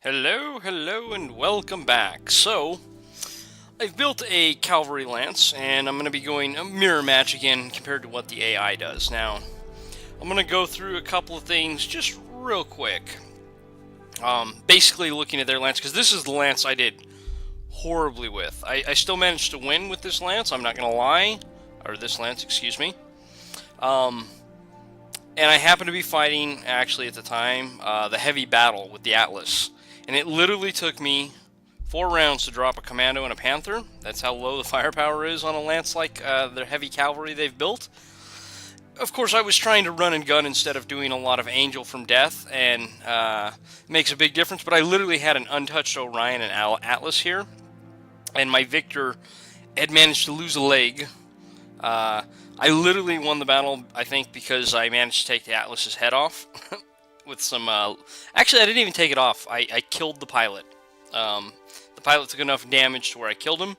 Hello, and welcome back. So, I've built a cavalry lance, and I'm going to be going a mirror match again compared to what the AI does. Now, I'm going to go through a couple of things just real quick. Basically looking at their lance, because this is the lance I did horribly with. I still managed to win with this lance, I'm not going to lie. Or this lance, excuse me. And I happened to be fighting, actually at the time, the heavy battle with the Atlas. And it literally took me 4 rounds to drop a Commando and a Panther. That's how low the firepower is on a lance like the heavy cavalry they've built. Of course, I was trying to run and gun instead of doing a lot of Angel from Death, and it makes a big difference. But I literally had an untouched Orion and Atlas here, and my Victor had managed to lose a leg. I literally won the battle, I think, because I managed to take the Atlas's head off with some... Actually, I didn't even take it off. I killed the pilot. The pilot took enough damage to where I killed him.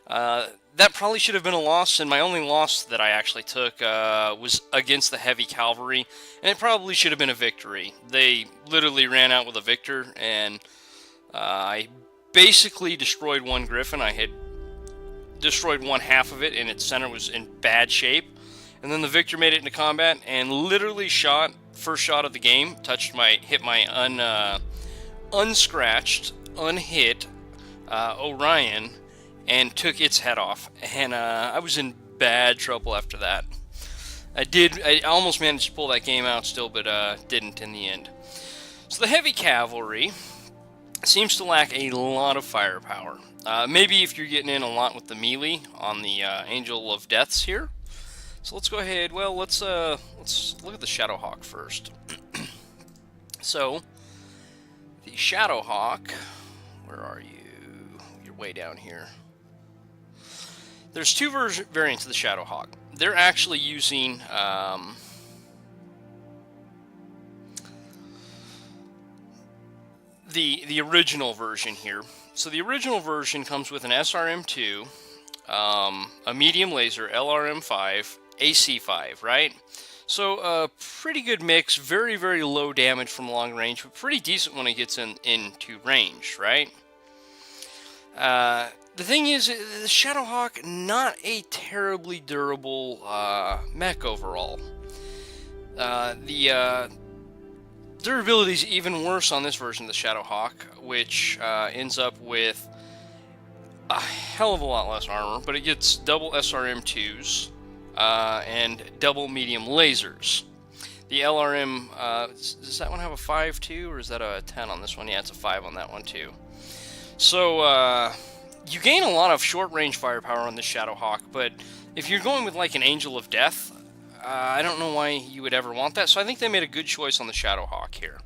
That probably should have been a loss, and my only loss that I actually took was against the heavy cavalry, and it probably should have been a victory. They literally ran out with a Victor, and I basically destroyed one Griffin. I had destroyed one half of it, and its center was in bad shape. And then the Victor made it into combat, and literally first shot of the game, hit my unscratched, unhit Orion, and took its head off. And I was in bad trouble after that. I almost managed to pull that game out still, but didn't in the end. So the heavy cavalry seems to lack a lot of firepower. Maybe if you're getting in a lot with the melee on the Angel of Deaths here. So let's go ahead. Well, let's look at the Shadowhawk first. So the Shadowhawk, where are you? You're way down here. There's two variants of the Shadowhawk. They're actually using the original version here. So the original version comes with an SRM2, a medium laser, LRM5, AC5, right? So a pretty good mix, very, very low damage from long range, but pretty decent when it gets into range, right? The thing is, the Shadowhawk, not a terribly durable mech overall. The durability is even worse on this version of the Shadowhawk, which ends up with a hell of a lot less armor, but it gets double SRM2s and double medium lasers. The LRM, does that one have a 5 too, or is that a 10 on this one? Yeah, it's a 5 on that one too. So you gain a lot of short-range firepower on the Shadowhawk, but if you're going with like an Angel of Death, I don't know why you would ever want that, so I think they made a good choice on the Shadowhawk here.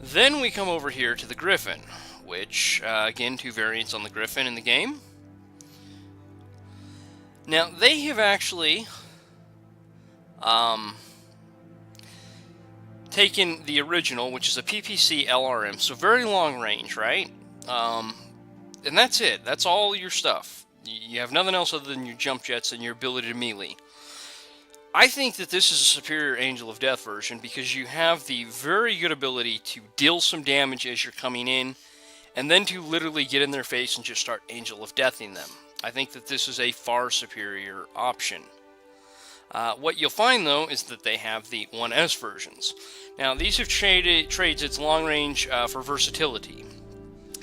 Then we come over here to the Griffin, which, again, two variants on the Griffin in the game. Now, they have actually taken the original, which is a PPC LRM, so very long range, right? And that's it. That's all your stuff. You have nothing else other than your jump jets and your ability to melee. I think that this is a superior Angel of Death version because you have the very good ability to deal some damage as you're coming in, and then to literally get in their face and just start Angel of Deathing them. I think that this is a far superior option. What you'll find, though, is that they have the 1S versions. Now, these have trades its long range for versatility.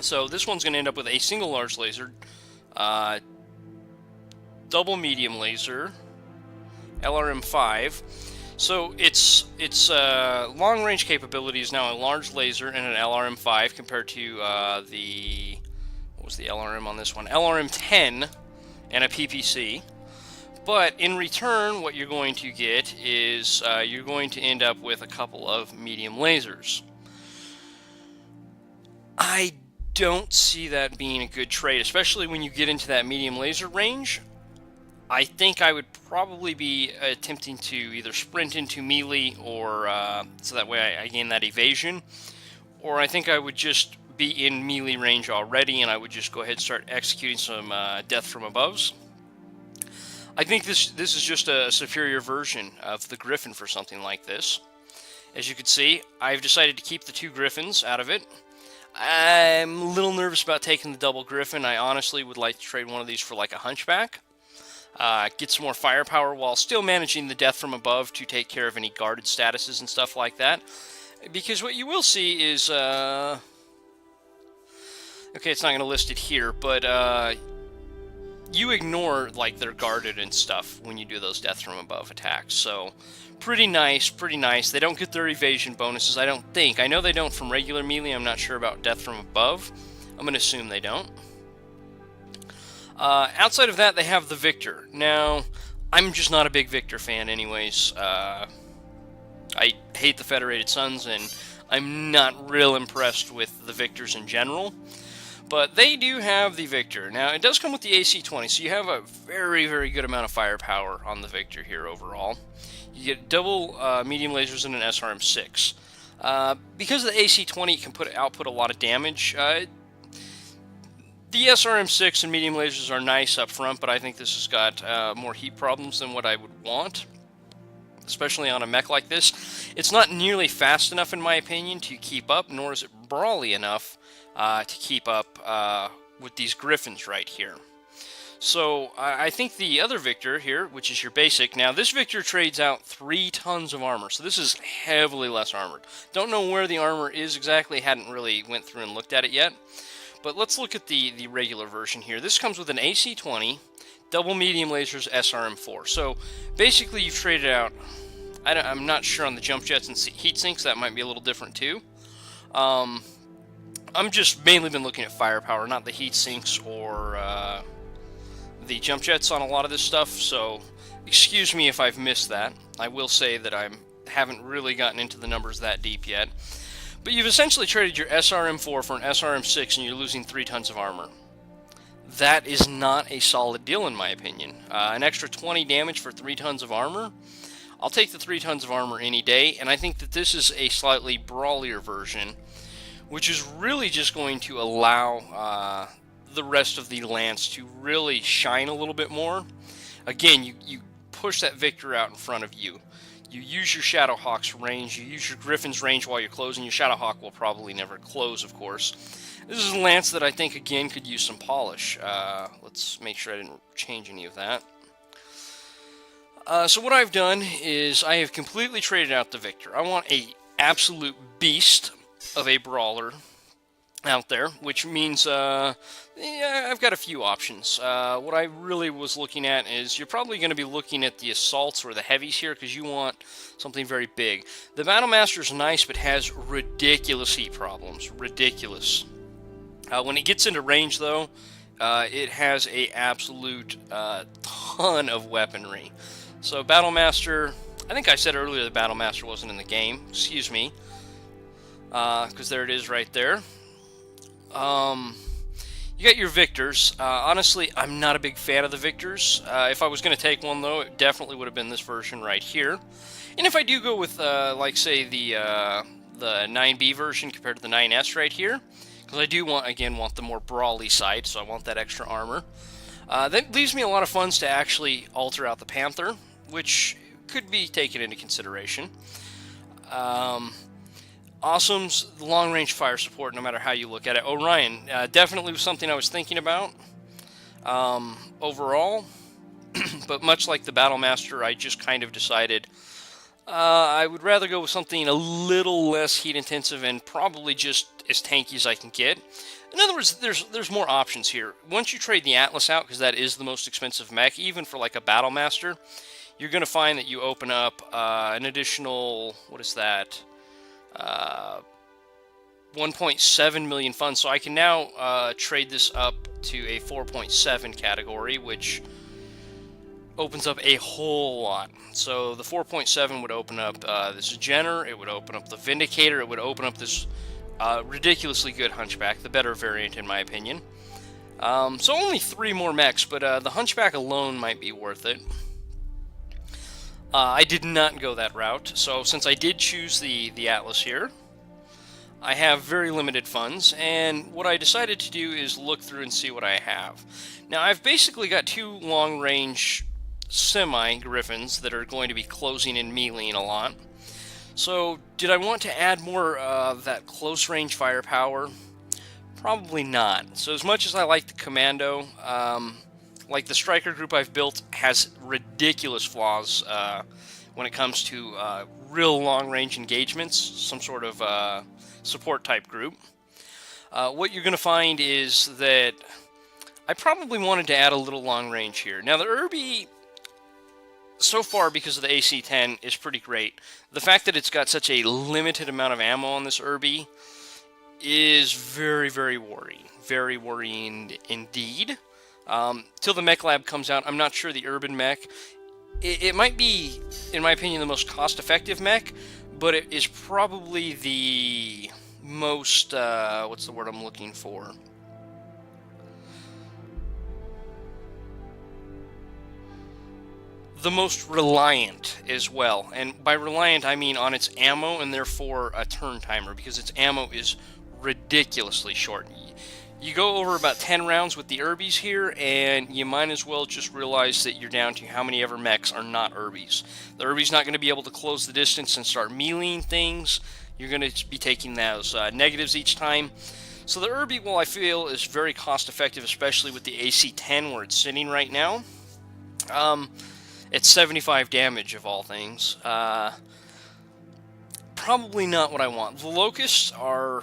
So this one's going to end up with a single large laser, double medium laser, LRM5. So its long range capability is now a large laser and an LRM5 compared to what was the LRM on this one? LRM10 and a PPC. But in return, what you're going to get is you're going to end up with a couple of medium lasers. I don't see that being a good trade, especially when you get into that medium laser range. I think I would probably be attempting to either sprint into melee, or so that way I gain that evasion, or I think I would just be in melee range already, and I would just go ahead and start executing some death from aboves. I think this is just a superior version of the Griffin for something like this. As you can see, I've decided to keep the 2 Griffins out of it. I'm a little nervous about taking the double Griffin. I honestly would like to trade one of these for like a Hunchback. Get some more firepower while still managing the death from above to take care of any guarded statuses and stuff like that. Because what you will see is, okay, it's not going to list it here, but you ignore like their guarded and stuff when you do those death from above attacks. So pretty nice, pretty nice. They don't get their evasion bonuses, I don't think. I know they don't from regular melee. I'm not sure about death from above. I'm going to assume they don't. Outside of that, they have the Victor. Now, I'm just not a big Victor fan anyways. I hate the Federated Suns, and I'm not real impressed with the Victors in general. But they do have the Victor. Now, it does come with the AC-20, so you have a very, very good amount of firepower on the Victor here overall. You get double medium lasers and an SRM-6. Because the AC-20 can output a lot of damage, the SRM-6 and medium lasers are nice up front, but I think this has got more heat problems than what I would want, especially on a mech like this. It's not nearly fast enough, in my opinion, to keep up, nor is it brawly enough to keep up with these Griffins right here. So I think the other Victor here, which is your basic, now this Victor trades out 3 tons of armor, so this is heavily less armored. Don't know where the armor is exactly, hadn't really went through and looked at it yet. But let's look at the regular version here. This comes with an AC-20, double medium lasers, SRM-4. So basically you've traded out, I'm not sure on the jump jets and heat sinks, that might be a little different too. I'm just mainly been looking at firepower, not the heat sinks or the jump jets on a lot of this stuff. So excuse me if I've missed that. I will say that I haven't really gotten into the numbers that deep yet. But you've essentially traded your SRM-4 for an SRM-6 and you're losing 3 tons of armor. That is not a solid deal in my opinion. An extra 20 damage for 3 tons of armor? I'll take the 3 tons of armor any day, and I think that this is a slightly brawlier version, which is really just going to allow the rest of the Lance to really shine a little bit more. Again, you push that Victor out in front of you. You use your Shadowhawk's range, you use your Griffin's range while you're closing. Your Shadowhawk will probably never close, of course. This is a Lance that I think, again, could use some polish. Let's make sure I didn't change any of that. So what I've done is I have completely traded out the Victor. I want a absolute beast of a brawler out there, which means yeah, I've got a few options. What I really was looking at is you're probably going to be looking at the assaults or the heavies here because you want something very big. The Battlemaster is nice but has ridiculous heat problems. Ridiculous. When it gets into range, though, it has a absolute ton of weaponry. So Battlemaster, I think I said earlier the Battlemaster wasn't in the game. Excuse me. Because there it is right there. You got your Victors. Honestly, I'm not a big fan of the Victors. If I was going to take one, though, it definitely would have been this version right here. And if I do go with, like, say, the 9B version compared to the 9S right here, because I do want the more brawly side, so I want that extra armor. That leaves me a lot of funds to actually alter out the Panther, which could be taken into consideration. Awesome's long-range fire support, no matter how you look at it. Orion, definitely was something I was thinking about overall, but much like the Battlemaster, I just kind of decided I would rather go with something a little less heat-intensive and probably just as tanky as I can get. In other words, there's more options here. Once you trade the Atlas out, because that is the most expensive mech, even for like a Battlemaster, you're going to find that you open up an additional, what is that? 1.7 million funds, so I can now trade this up to a 4.7 category, which opens up a whole lot. So the 4.7 would open up this Jenner, it would open up the Vindicator, it would open up this ridiculously good Hunchback, the better variant in my opinion. So only 3 more mechs, but the Hunchback alone might be worth it. I did not go that route, so since I did choose the Atlas here, I have very limited funds, and what I decided to do is look through and see what I have. Now, I've basically got 2 long-range semi-Griffins that are going to be closing and meleeing a lot. So, did I want to add more of that close-range firepower? Probably not. So, as much as I like the commando, like the striker group I've built has ridiculous flaws when it comes to real long-range engagements, some sort of support type group. What you're going to find is that I probably wanted to add a little long range here. Now, the Irby, so far, because of the AC-10, is pretty great. The fact that it's got such a limited amount of ammo on this Irby is very, very worrying. Very worrying indeed. Till the mech lab comes out, I'm not sure the urban mech. It might be, in my opinion, the most cost-effective mech, but it is probably the most, what's the word I'm looking for? The most reliant as well. And by reliant, I mean on its ammo and therefore a turn timer, because its ammo is ridiculously short. You go over about 10 rounds with the Irbies here, and you might as well just realize that you're down to how many ever mechs are not Irbies. The Irby's not going to be able to close the distance and start meleeing things. You're going to be taking those negatives each time. So the Irby, well, I feel is very cost effective, especially with the AC-10 where it's sitting right now. It's 75 damage of all things. Probably not what I want. The Locusts are...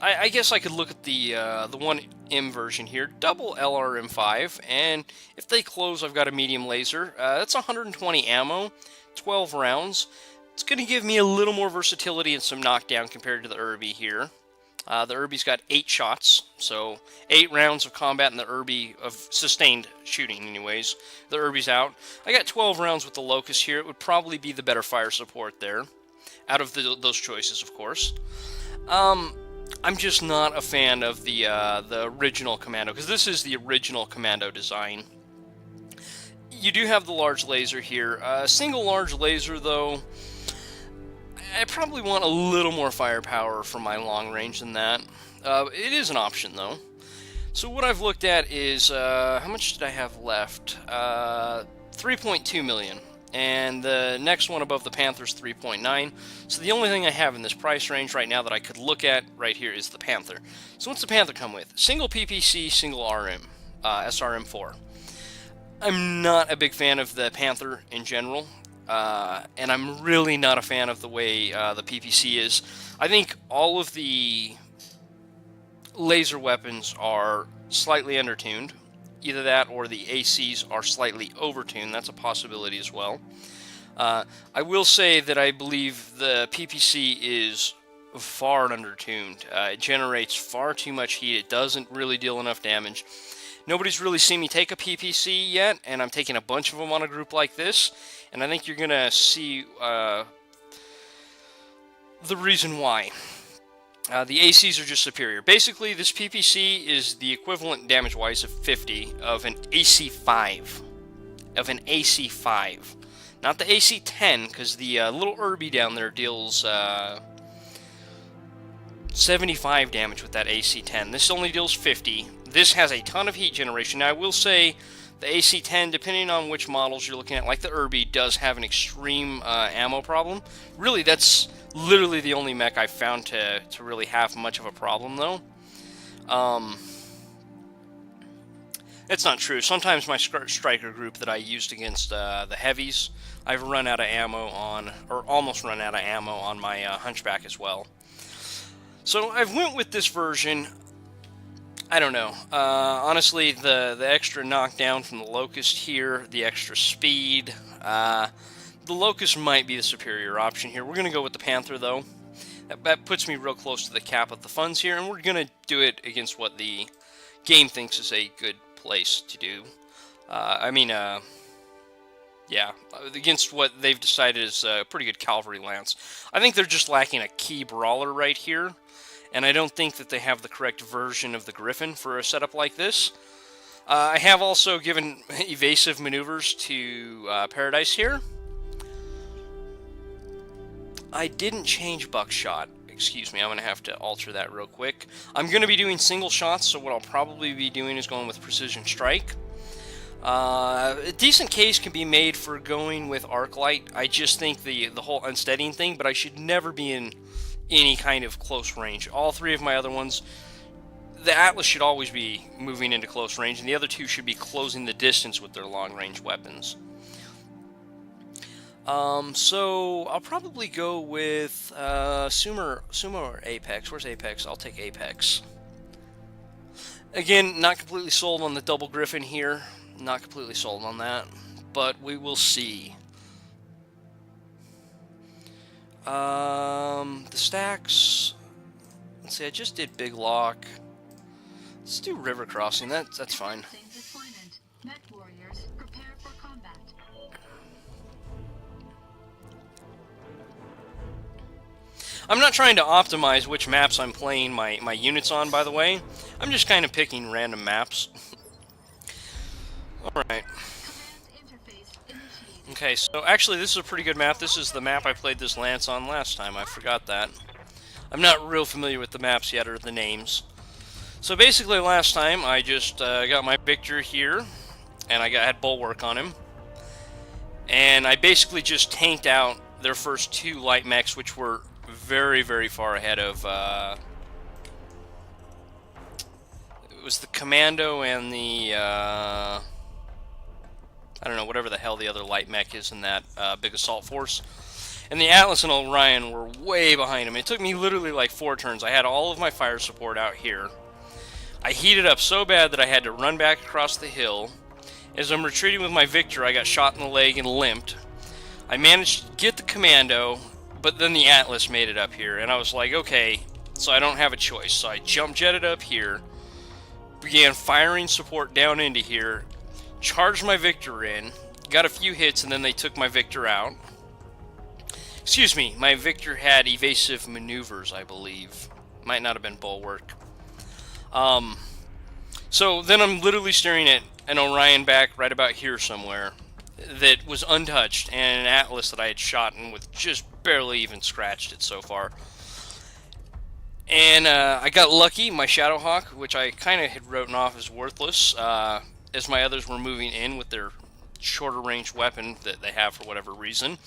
I guess I could look at the 1M version here, double LRM5, and if they close, I've got a medium laser. That's 120 ammo, 12 rounds. It's going to give me a little more versatility and some knockdown compared to the Irby here. The Irby's got 8 shots, so 8 rounds of combat in the Irby, of sustained shooting anyways. The Irby's out. I got 12 rounds with the Locust here. It would probably be the better fire support there, out of those choices, of course. I'm just not a fan of the original Commando, because this is the original Commando design. You do have the large laser here. Single large laser, though, I probably want a little more firepower for my long range than that. It is an option, though. So what I've looked at is, how much did I have left? 3.2 million. And the next one above the Panther's 3.9. So the only thing I have in this price range right now that I could look at right here is the Panther. So what's the Panther come with? Single PPC, single RM, SRM4. I'm not a big fan of the Panther in general, and I'm really not a fan of the way the PPC is. I think all of the laser weapons are slightly undertuned. Either that or the ACs are slightly overtuned. That's a possibility as well. I will say that I believe the PPC is far undertuned. It generates far too much heat. It doesn't really deal enough damage. Nobody's really seen me take a PPC yet, and I'm taking a bunch of them on a group like this, and I think you're going to see the reason why. The ACs are just superior. Basically, this PPC is the equivalent damage-wise of 50 of an AC-5. Not the AC-10, because the little Irby down there deals 75 damage with that AC-10. This only deals 50. This has a ton of heat generation. Now, I will say the AC-10, depending on which models you're looking at, like the Irby, does have an extreme ammo problem. Really, that's literally the only mech I've found to really have much of a problem, though. It's not true. Sometimes my striker group that I used against the heavies, I've run out of ammo on, or almost run out of ammo on my Hunchback as well. So I've went with this version. I don't know. Honestly, the extra knockdown from the Locust here, the extra speed, the Locust might be the superior option here. We're going to go with the Panther, though. That puts me real close to the cap of the funds here, and we're going to do it against what the game thinks is a good place to do. Yeah, against what they've decided is a pretty good cavalry lance. I think they're just lacking a key brawler right here, and I don't think that they have the correct version of the Griffin for a setup like this. I have also given evasive maneuvers to Paradise here. I didn't change buckshot. Excuse me, I'm going to have to alter that real quick. I'm going to be doing single shots, so what I'll probably be doing is going with precision strike. A decent case can be made for going with arc light. I just think the whole unsteadying thing, but I should never be in any kind of close range. All three of my other ones, the Atlas should always be moving into close range, and the other two should be closing the distance with their long-range weapons. So I'll probably go with Sumo or Apex. Where's Apex? I'll take Apex. Again, not completely sold on the double Griffin here. Not completely sold on that, but we will see. The stacks. Let's see. I just did Big Lock. Let's do River Crossing. That's fine. I'm not trying to optimize which maps I'm playing my units on, by the way. I'm just kind of picking random maps. Alright. Okay, so actually this is a pretty good map. This is the map I played this Lance on last time. I forgot that. I'm not real familiar with the maps yet, or the names. So basically last time I just got my Victor here, and I had Bulwark on him. And I basically just tanked out their first two light mechs, which were very, very far ahead of... it was the Commando and the... I don't know, whatever the hell the other light mech is in that big assault force. And the Atlas and Orion were way behind him. It took me literally like 4 turns. I had all of my fire support out here. I heated up so bad that I had to run back across the hill. As I'm retreating with my Victor, I got shot in the leg and limped. I managed to get the Commando, but then the Atlas made it up here. And I was like, okay, so I don't have a choice. So I jump jetted up here, began firing support down into here, charged my Victor in, got a few hits, and then they took my Victor out. Excuse me, my Victor had evasive maneuvers, I believe. Might not have been Bulwark. So then I'm literally staring at an Orion back right about here somewhere that was untouched, and an Atlas that I had shot in with just barely even scratched it so far. And I got lucky, my Shadowhawk, which I kind of had written off as worthless, as my others were moving in with their shorter range weapon that they have for whatever reason.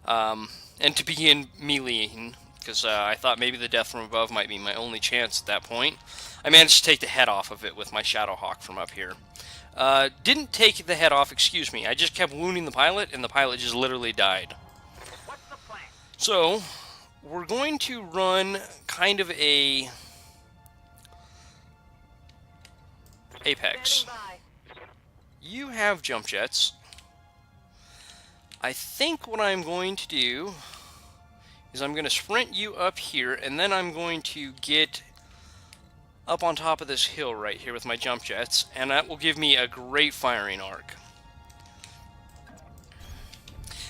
And to begin meleeing, because I thought maybe the death from above might be my only chance at that point. I managed to take the head off of it with my Shadowhawk from up here. Didn't take the head off, excuse me. I just kept wounding the pilot, and the pilot just literally died. What's the plan? So, we're going to run kind of a Apex. You have jump jets. I think what I'm going to do is I'm going to sprint you up here, and then I'm going to get up on top of this hill right here with my jump jets, and that will give me a great firing arc.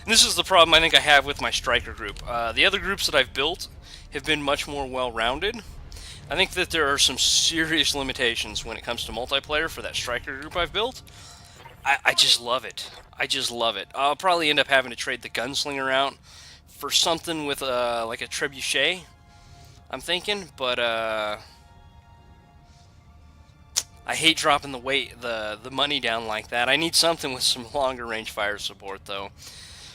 And this is the problem I think I have with my striker group. The other groups that I've built have been much more well-rounded. I think that there are some serious limitations when it comes to multiplayer for that striker group I've built. I just love it. I just love it. I'll probably end up having to trade the gunslinger out for something with like a trebuchet, I'm thinking, but I hate dropping the money down like that. I need something with some longer range fire support though.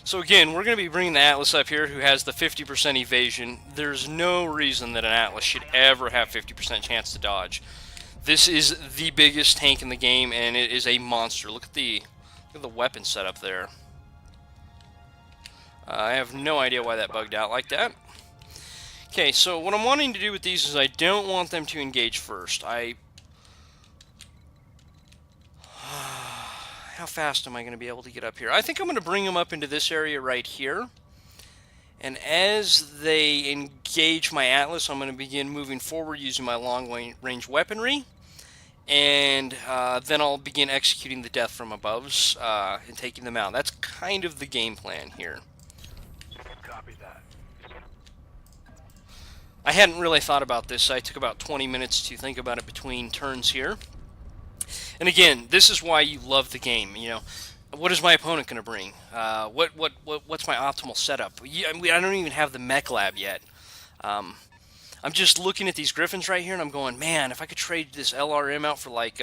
So again, we're going to be bringing the Atlas up here, who has the 50% evasion. There's no reason that an Atlas should ever have 50% chance to dodge. This is the biggest tank in the game, and it is a monster. Look at the weapon setup there. I have no idea why that bugged out like that. Okay, so what I'm wanting to do with these is I don't want them to engage first. How fast am I going to be able to get up here? I think I'm going to bring them up into this area right here. And as they engage my Atlas, I'm going to begin moving forward using my long-range weaponry. And then I'll begin executing the death from aboves and taking them out. That's kind of the game plan here. Copy that. I hadn't really thought about this. I took about 20 minutes to think about it between turns here. And again, this is why you love the game. You know, what is my opponent going to bring? What's my optimal setup? I don't even have the mech lab yet. I'm just looking at these Griffins right here, and I'm going, man, if I could trade this LRM out for like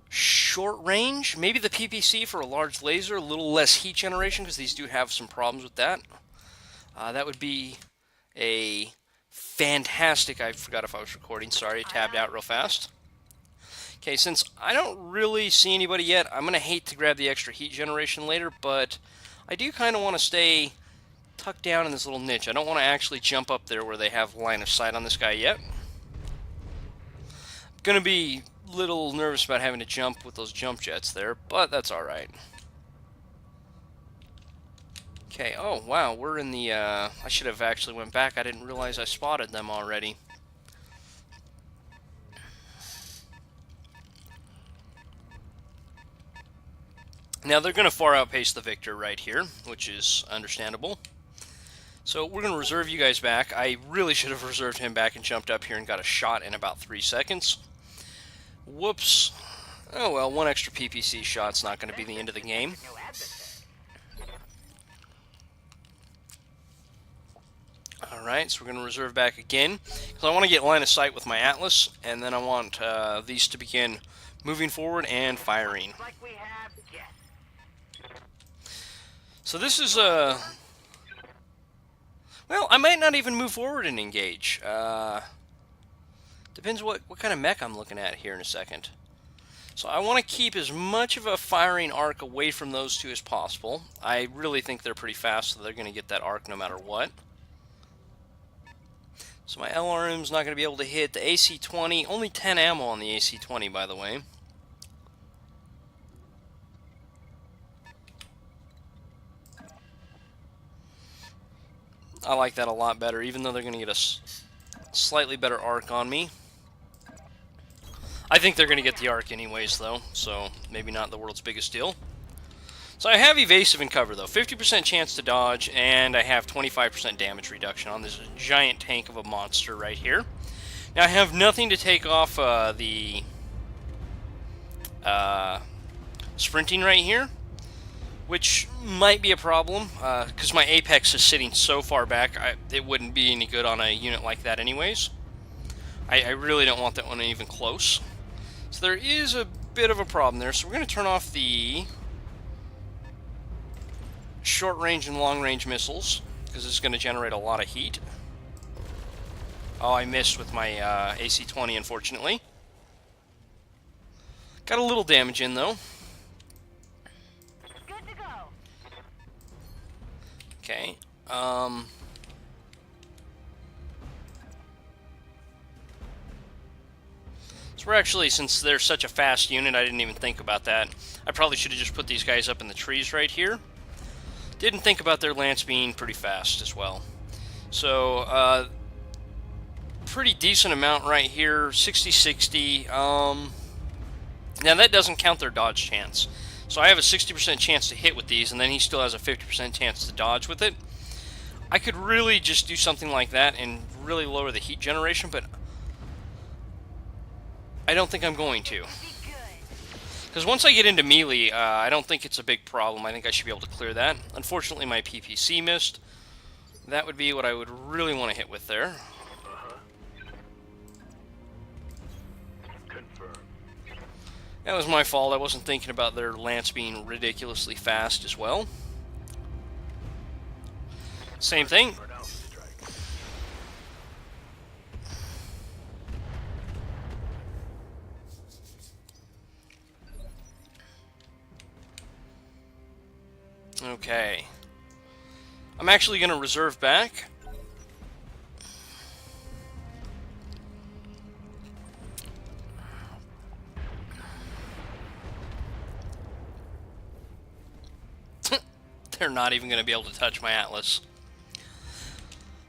short range. Maybe the PPC for a large laser, a little less heat generation, because these do have some problems with that. That would be a fantastic... I forgot if I was recording. Sorry, tabbed out real fast. Okay, since I don't really see anybody yet, I'm going to hate to grab the extra heat generation later, but I do kind of want to stay tucked down in this little niche. I don't want to actually jump up there where they have line of sight on this guy yet. I'm going to be a little nervous about having to jump with those jump jets there, but that's alright. Okay, oh wow, we're in the, I should have actually went back. I didn't realize I spotted them already. Now they're going to far outpace the Victor right here, which is understandable. So we're going to reserve you guys back. I really should have reserved him back and jumped up here and got a shot in about 3 seconds. Whoops. Oh well, one extra PPC shot's not going to be the end of the game. Alright, so we're going to reserve back again, because I want to get line of sight with my Atlas, and then I want these to begin moving forward and firing. So this is well, I might not even move forward and engage. Depends what kind of mech I'm looking at here in a second. So I want to keep as much of a firing arc away from those two as possible. I really think they're pretty fast, so they're going to get that arc no matter what. So my LRM's not going to be able to hit the AC-20. Only 10 ammo on the AC-20, by the way. I like that a lot better, even though they're going to get a slightly better arc on me. I think they're going to get the arc anyways, though, so maybe not the world's biggest deal. So I have evasive and cover, though. 50% chance to dodge, and I have 25% damage reduction on this giant tank of a monster right here. Now I have nothing to take off the sprinting right here, which might be a problem, because my apex is sitting so far back, it wouldn't be any good on a unit like that anyways. I really don't want that one even close. So there is a bit of a problem there, so we're going to turn off the short-range and long-range missiles, because it's going to generate a lot of heat. Oh, I missed with my AC-20, unfortunately. Got a little damage in, though. Good to go. Okay, so we're actually, since they're such a fast unit, I didn't even think about that. I probably should have just put these guys up in the trees right here. Didn't think about their lance being pretty fast as well. So, pretty decent amount right here, 60-60. Now that doesn't count their dodge chance. So I have a 60% chance to hit with these, and then he still has a 50% chance to dodge with it. I could really just do something like that and really lower the heat generation, but I don't think I'm going to. Because once I get into melee, I don't think it's a big problem. I think I should be able to clear that. Unfortunately, my PPC missed. That would be what I would really want to hit with there. Confirmed. That was my fault. I wasn't thinking about their lance being ridiculously fast as well. Same thing. Okay. I'm actually going to reserve back. They're not even going to be able to touch my Atlas.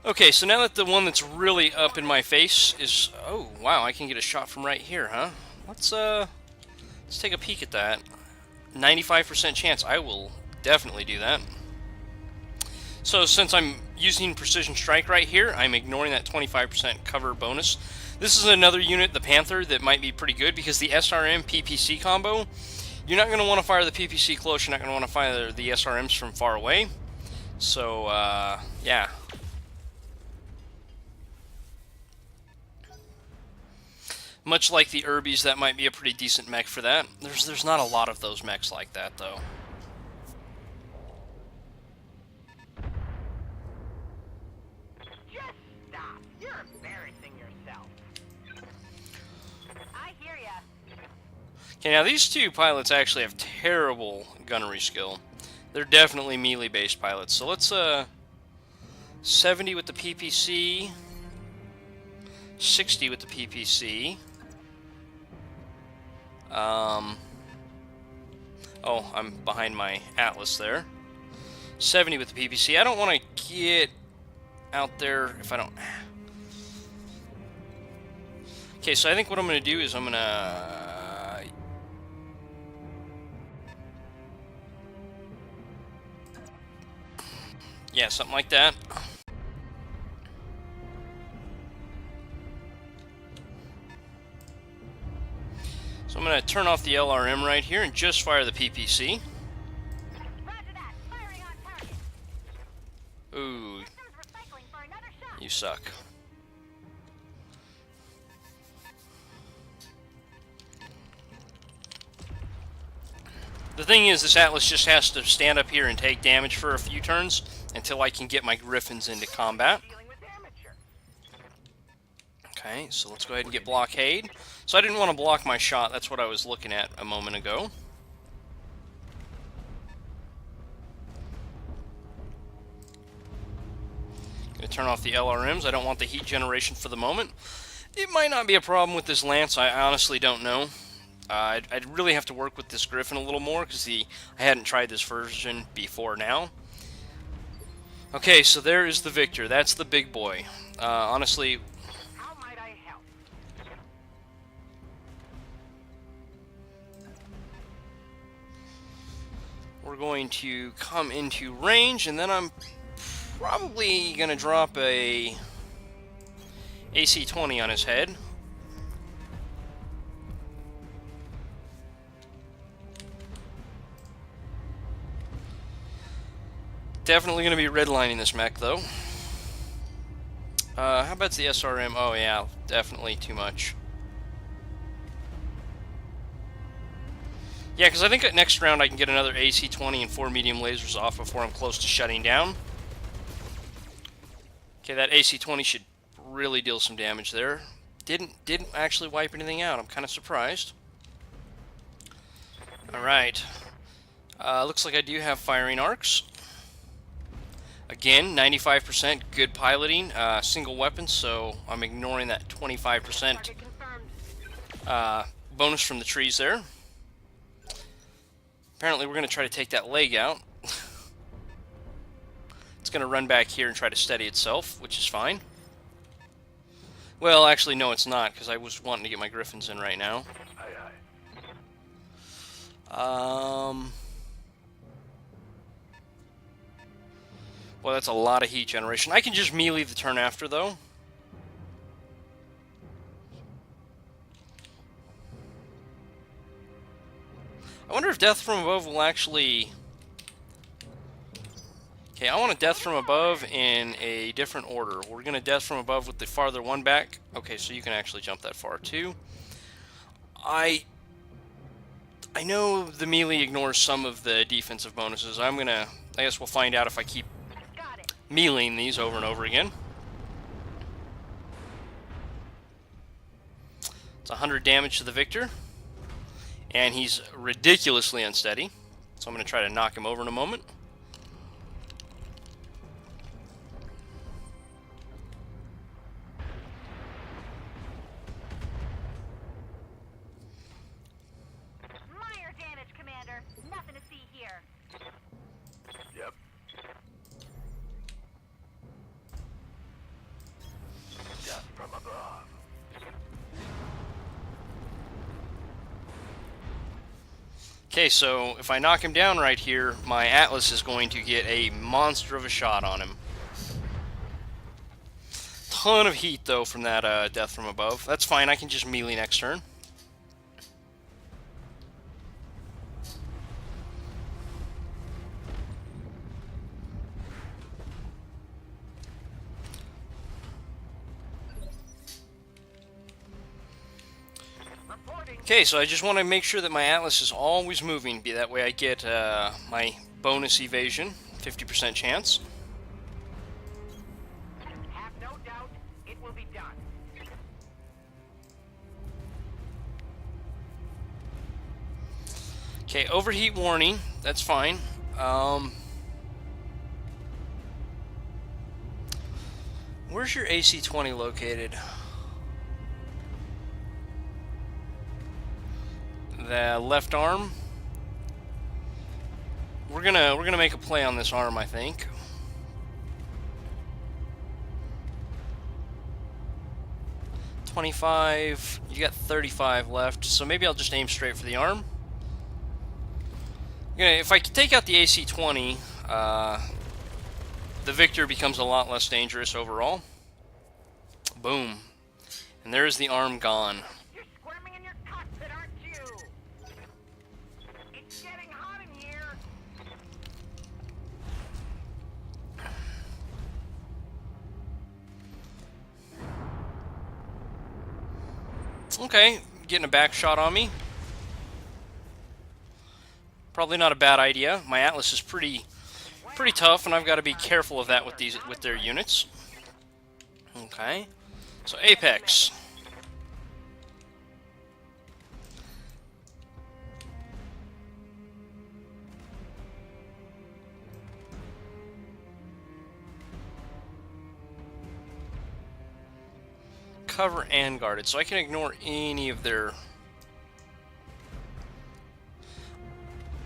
Okay, so now that the one that's really up in my face is... Oh, wow, I can get a shot from right here, huh? Let's take a peek at that. 95% chance. I will definitely do that. So since I'm using Precision Strike right here, I'm ignoring that 25% cover bonus. This is another unit, the Panther, that might be pretty good because the SRM PPC combo, you're not going to want to fire the PPC close, you're not going to want to fire the SRMs from far away. So, yeah. Much like the Urbies, that might be a pretty decent mech for that. There's not a lot of those mechs like that, though. Just stop. You're embarrassing yourself. I hear ya. Okay, now these two pilots actually have terrible gunnery skill. They're definitely melee-based pilots. So let's, 70 with the PPC, 60 with the PPC. Oh, I'm behind my Atlas there. 70 with the PPC. I don't want to get out there if I don't... Okay, so I think what I'm going to do is I'm going to... Yeah, something like that. So I'm going to turn off the LRM right here and just fire the PPC. Roger that. Firing on target. Ooh, Systems recycling for another shot. you suck. The thing is, this Atlas just has to stand up here and take damage for a few turns until I can get my Griffins into combat. Dealing with amateur. Okay, so let's go ahead and get blockade. So I didn't want to block my shot. That's what I was looking at a moment ago. Gonna turn off the LRMs. I don't want the heat generation for the moment. It might not be a problem with this Lance. I honestly don't know. I'd really have to work with this Griffin a little more because I hadn't tried this version before now. Okay, so there is the Victor. That's the big boy. Honestly, How might I help? we're going to come into range, and then I'm probably going to drop a AC-20 on his head. Definitely going to be redlining this mech, though. How about the SRM? Oh, yeah, definitely too much. Yeah, because I think next round I can get another AC-20 and 4 medium lasers off before I'm close to shutting down. Okay, that AC-20 should really deal some damage there. Didn't actually wipe anything out. I'm kind of surprised. Alright. Looks like I do have firing arcs. Again, 95% good piloting, single weapon, so I'm ignoring that 25% Target confirmed. bonus from the trees there. Apparently we're going to try to take that leg out. It's going to run back here and try to steady itself, which is fine. Well, actually, no, it's not, because I was wanting to get my Griffins in right now. Well, that's a lot of heat generation. I can just melee the turn after, though. I wonder if Death from Above will actually... Okay, I want a Death from Above in a different order. We're going to Death from Above with the farther one back. Okay, so you can actually jump that far, too. I know the melee ignores some of the defensive bonuses. I guess we'll find out if I keep meleeing these over and over again. It's 100 damage to the Victor. And he's ridiculously unsteady. So I'm going to try to knock him over in a moment. Minor damage, Commander. Nothing to see here. Yep. Death from above. Okay, so if I knock him down right here, my Atlas is going to get a monster of a shot on him. Ton of heat, though, from that Death from Above. That's fine, I can just melee next turn. Okay, so I just want to make sure that my Atlas is always moving. That way I get my bonus evasion, 50% chance. Have no doubt, it will be done. Okay, overheat warning. That's fine. Where's your AC-20 located? The left arm. We're gonna make a play on this arm, I think. $25. You got 35 left, so maybe I'll just aim straight for the arm. Okay, if I take out the AC-20, the Victor becomes a lot less dangerous overall. Boom. And there's the arm gone. You're squirming in your cockpit, aren't you? It's getting hot in here. Okay, getting a back shot on me. Probably not a bad idea. My Atlas is pretty tough, and I've got to be careful of that with their units. Okay, so Apex. Cover and guarded, so I can ignore any of their...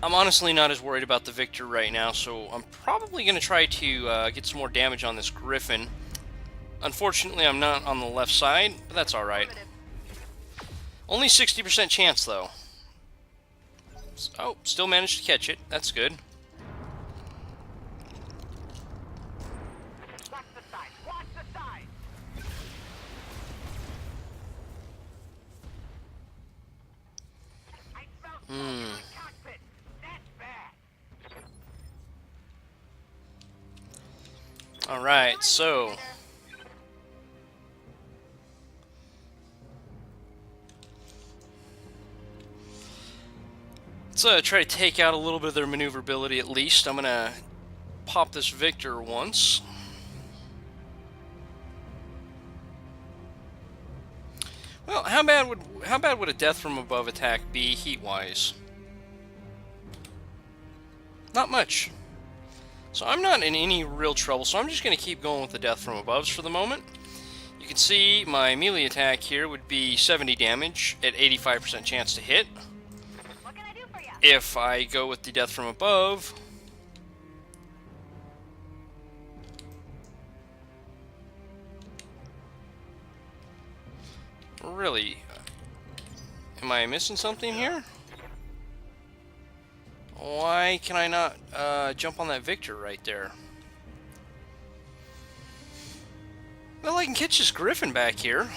I'm honestly not as worried about the Victor right now, so I'm probably going to try to get some more damage on this Griffin. Unfortunately, I'm not on the left side, but that's alright. Only 60% chance, though. Oh, still managed to catch it. That's good. Watch the side. Watch the side. I smell smoke in my cockpit. That's bad. Alright, so... let's try to take out a little bit of their maneuverability at least. I'm going to pop this Victor once. Well, how bad would a death from above attack be heat-wise? Not much. So I'm not in any real trouble, so I'm just going to keep going with the death from aboves for the moment. You can see my melee attack here would be 70 damage at 85% chance to hit. What can I do for you? If I go with the death from above, really, am I missing something here? Why can I not jump on that Victor right there? Well, I can catch this Griffin back here.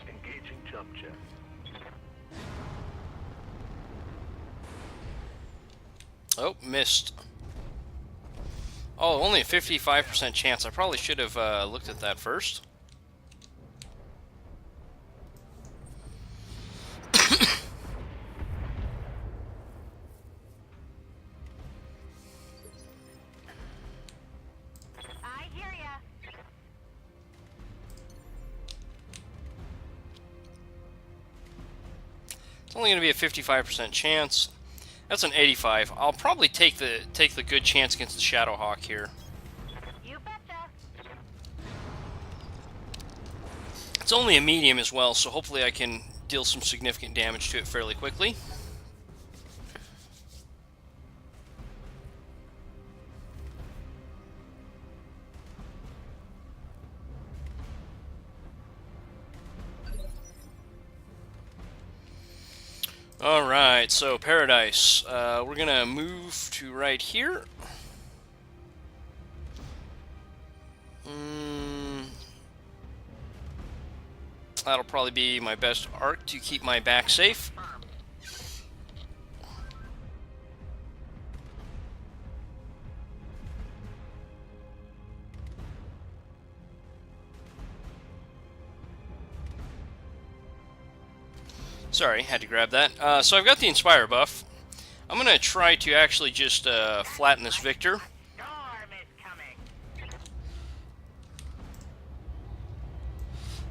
Engaging jump jet. Oh, missed. Oh, only a 55% chance. I probably should have looked at that first. I hear ya. It's only going to be a 55% chance. That's an 85. I'll probably take the good chance against the Shadowhawk here. You betcha. It's only a medium as well, so hopefully I can deal some significant damage to it fairly quickly. Alright, so Paradise. We're going to move to right here. That'll probably be my best arc to keep my back safe. Sorry, had to grab that. So I've got the Inspire buff. I'm going to try to actually just flatten this Victor. Storm is coming.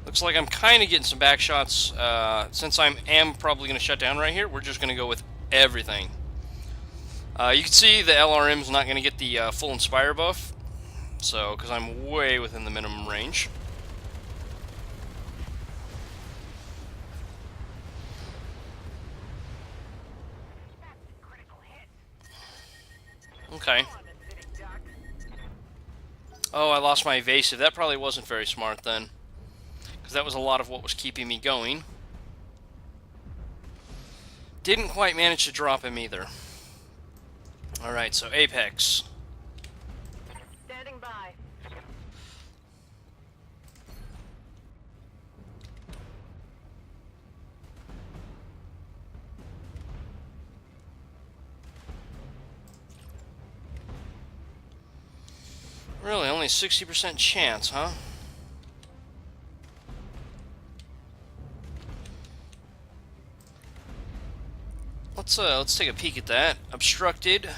Looks like I'm kind of getting some back shots. Since I am probably going to shut down right here, we're just going to go with everything. You can see the LRM's not going to get the full Inspire buff, so because I'm way within the minimum range. That's a critical hit. Okay. On the city duck. Oh, I lost my evasive. That probably wasn't very smart then, because that was a lot of what was keeping me going. Didn't quite manage to drop him either. Alright, so Apex. Standing by. Really, only 60% chance, huh? Let's take a peek at that. Obstructed.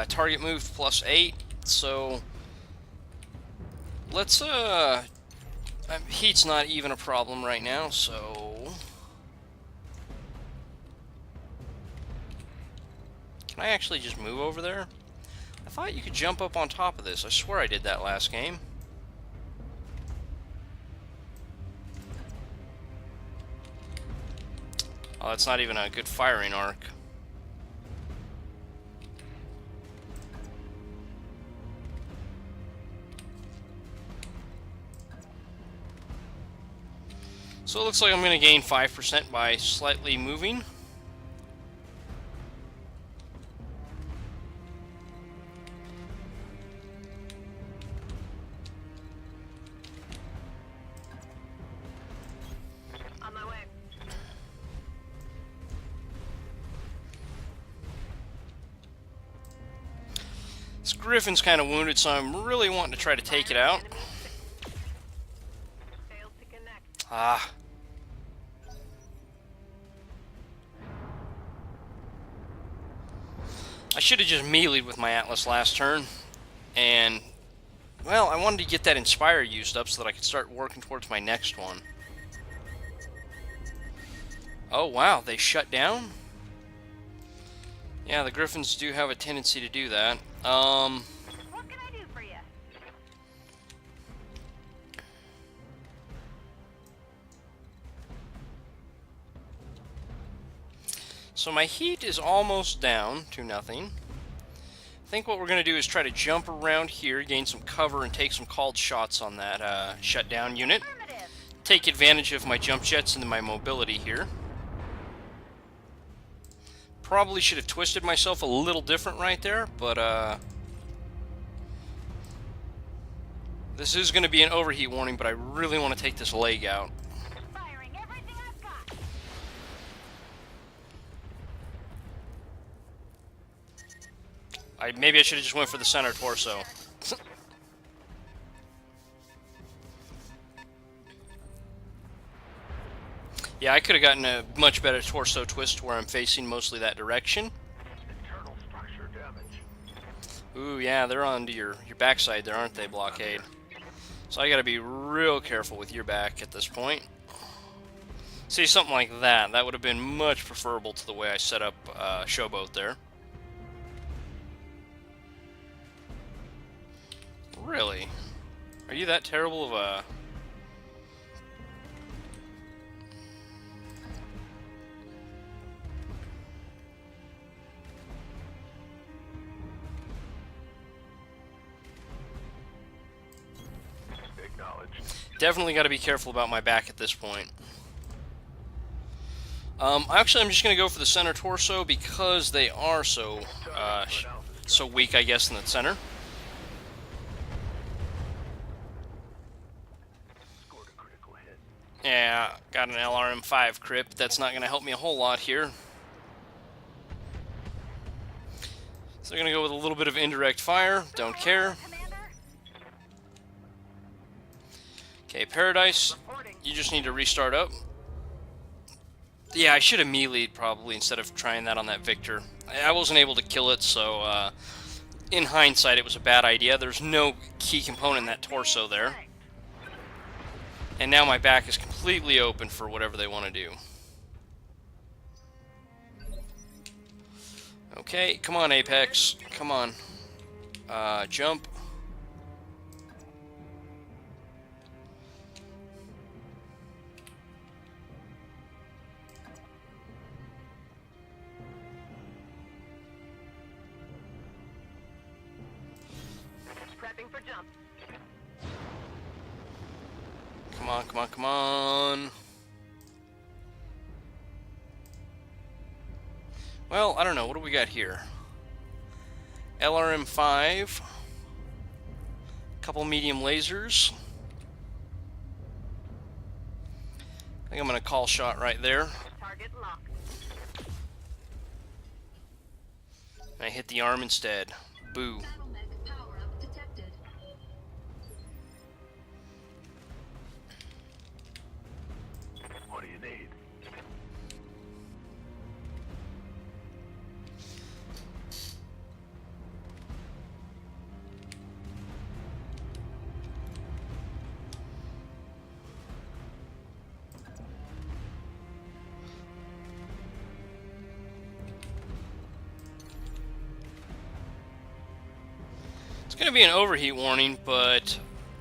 Target moved +8. So let's heat's not even a problem right now, so can I actually just move over there? I thought you could jump up on top of this. I swear I did that last game. Oh, that's not even a good firing arc. So it looks like I'm going to gain 5% by slightly moving. On my way. This Griffin's kind of wounded, so I'm really wanting to try to take it out. Failed to connect. Ah. I should have just meleeed with my Atlas last turn, and, well, I wanted to get that Inspire used up so that I could start working towards my next one. Oh, wow, they shut down? Yeah, the Griffins do have a tendency to do that. What can I do for you? So my heat is almost down to nothing. I think what we're going to do is try to jump around here, gain some cover, and take some called shots on that shutdown unit. Affirmative. Take advantage of my jump jets and my mobility here. Probably should have twisted myself a little different right there, but this is going to be an overheat warning, but I really want to take this leg out. Firing everything I've got. Maybe I should have just went for the center torso. Yeah, I could have gotten a much better torso twist where I'm facing mostly that direction. Internal structure damage. Ooh, yeah, they're onto your backside there, aren't they, Blockade? So I gotta be real careful with your back at this point. See, something like that, that would have been much preferable to the way I set up Showboat there. Really? Are you that terrible of a... Acknowledged. Definitely got to be careful about my back at this point. Actually, I'm just going to go for the center torso because they are so weak, I guess, in the center. Scored a critical hit. Yeah, got an LRM-5 crit, but that's not going to help me a whole lot here. So I'm going to go with a little bit of indirect fire. Don't care. Commander. Okay, Paradise, Reporting. you just need to restart up. Yeah, I should have melee'd probably instead of trying that on that Victor. I wasn't able to kill it, so in hindsight, it was a bad idea. There's no key component in that torso there. And now my back is completely open for whatever they want to do. Okay, come on, Apex. Come on. Jump. Prepping for jump. Come on, come on, come on. Well, I don't know. What do we got here? LRM-5. Couple medium lasers. I think I'm going to call shot right there. Target locked. I hit the arm instead. Boo. Battletech power-up detected. What do you need? It's going to be an overheat warning, but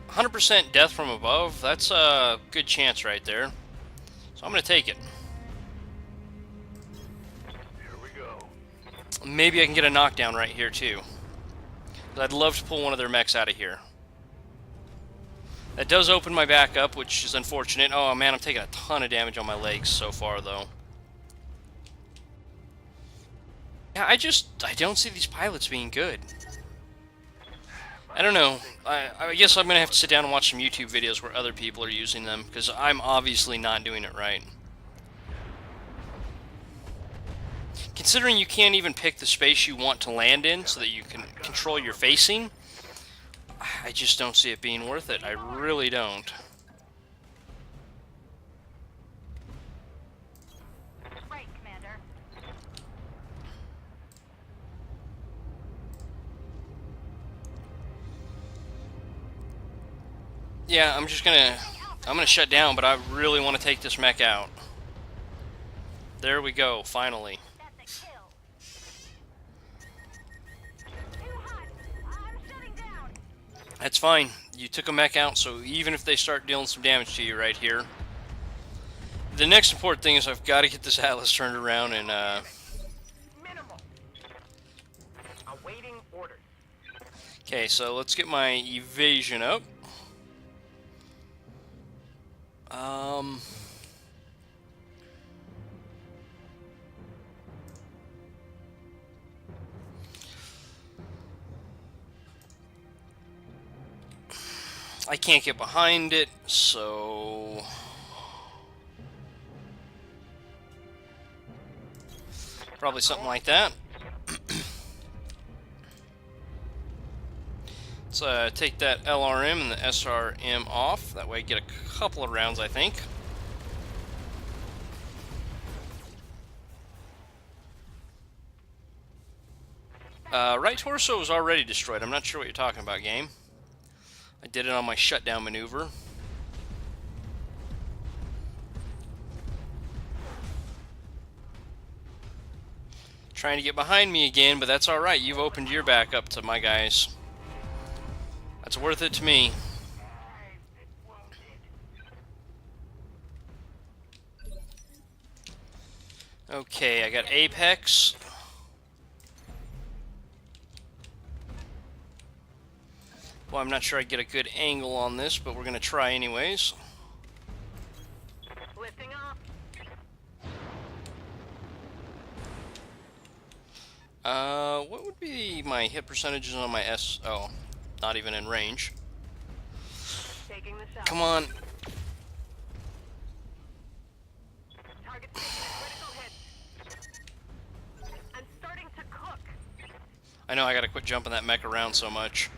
100% death from above, that's a good chance right there. So I'm going to take it. Here we go. Maybe I can get a knockdown right here too. I'd love to pull one of their mechs out of here. That does open my back up, which is unfortunate. Oh man, I'm taking a ton of damage on my legs so far though. Yeah, I don't see these pilots being good. I don't know. I guess I'm going to have to sit down and watch some YouTube videos where other people are using them, because I'm obviously not doing it right. Considering you can't even pick the space you want to land in so that you can control your facing, I just don't see it being worth it. I really don't. Right, Commander. Yeah, I'm gonna shut down, but I really want to take this mech out. There we go, finally. That's a kill. Too hot. I'm shutting down. That's fine. You took a mech out, so even if they start dealing some damage to you right here. The next important thing is I've got to get this Atlas turned around and, Minimal. Awaiting orders. Okay, so let's get my evasion up. I can't get behind it, so probably something like that. Let's take that LRM and the SRM off. That way I get a couple of rounds, I think. Right torso was already destroyed. I'm not sure what you're talking about, game. I did it on my shutdown maneuver. Trying to get behind me again, but that's alright. You've opened your back up to my guys. That's worth it to me. Okay, I got Apex. Well, I'm not sure I get a good angle on this, but we're going to try anyways. Lifting off. What would be my hit percentages on my S? Oh, not even in range. Taking the shot. Come on. Target taking a critical hit. I'm starting to cook. I know I gotta quit jumping that mech around so much.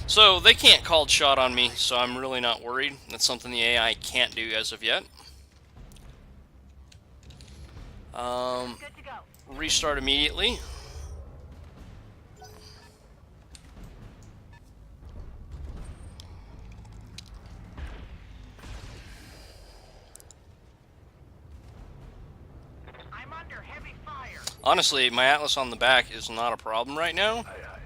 So, they can't called shot on me, so I'm really not worried. That's something the AI can't do as of yet. Good to go. Restart immediately. I'm under heavy fire. Honestly, my Atlas on the back is not a problem right now. Aye, aye.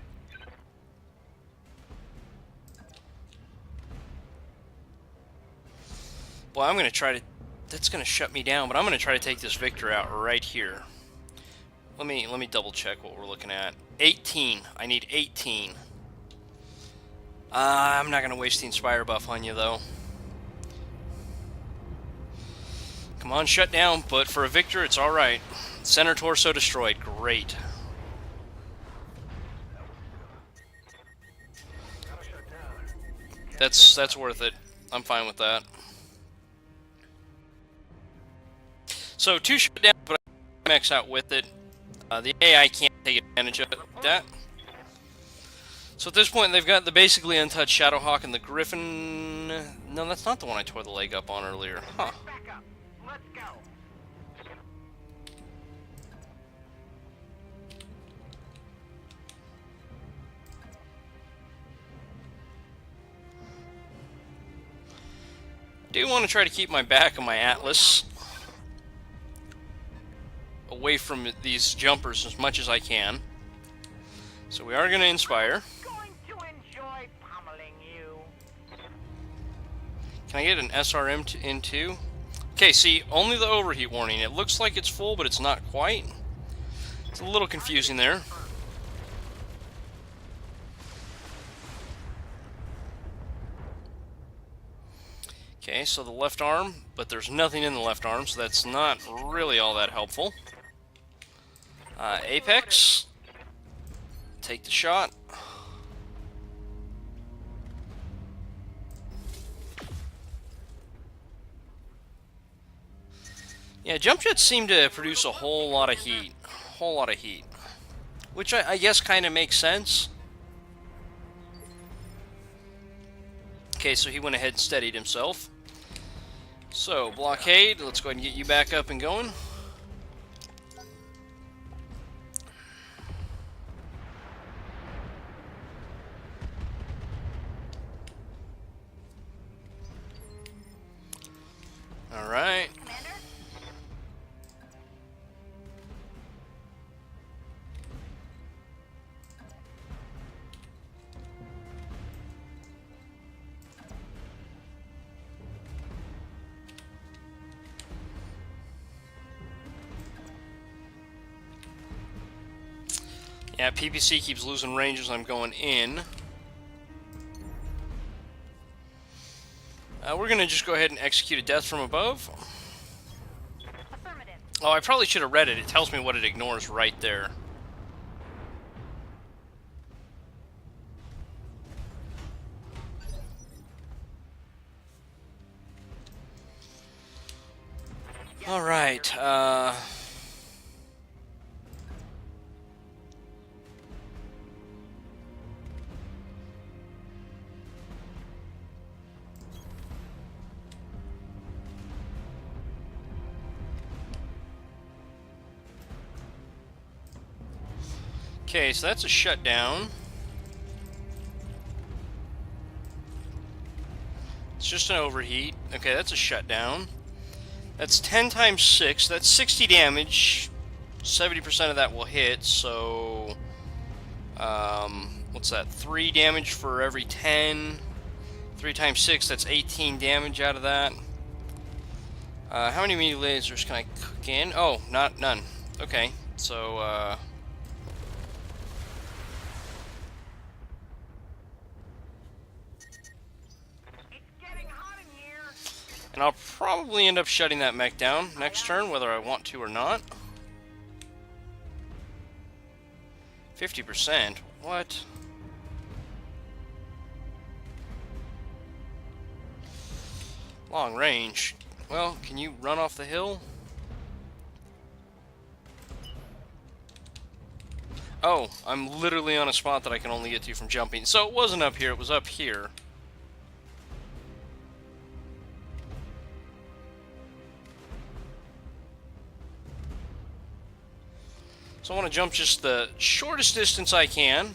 Boy, I'm going to try to... That's going to shut me down, but I'm going to try to take this Victor out right here. Let me double check what we're looking at. 18. I need 18. I'm not going to waste the Inspire buff on you, though. Come on, shut down, but for a Victor, it's alright. Center torso destroyed. Great. That's worth it. I'm fine with that. So, 2 shut down, but I max out with it. The AI can't take advantage of that. So at this point, they've got the basically untouched Shadowhawk and the Griffin. No, that's not the one I tore the leg up on earlier. Huh. Back up. Let's go. I do want to try to keep my back and my Atlas away from these jumpers as much as I can. So we are going to Inspire. Going to enjoy pummeling you. Can I get an SRM in too? Okay, see, only the overheat warning. It looks like it's full, but it's not quite. It's a little confusing there. Okay, so the left arm, but there's nothing in the left arm, so that's not really all that helpful. Apex. Take the shot. Yeah, jump jets seem to produce a whole lot of heat. Which I guess kind of makes sense. Okay, so he went ahead and steadied himself. So, blockade, let's go ahead and get you back up and going. Alright. Commander? Yeah, PPC keeps losing range as I'm going in. We're going to just go ahead and execute a death from above. Affirmative. Oh, I probably should have read it. It tells me what it ignores right there. All right. Okay, so that's a shutdown. It's just an overheat. Okay, that's a shutdown. That's 10 times 6. That's 60 damage. 70% of that will hit, so... what's that? 3 damage for every 10. 3 times 6, that's 18 damage out of that. How many melee lasers can I cook in? Oh, none. Okay, so, and I'll probably end up shutting that mech down next turn, whether I want to or not. 50%? What? Long range. Well, can you run off the hill? Oh, I'm literally on a spot that I can only get to from jumping. So it wasn't up here, it was up here. So I want to jump just the shortest distance I can.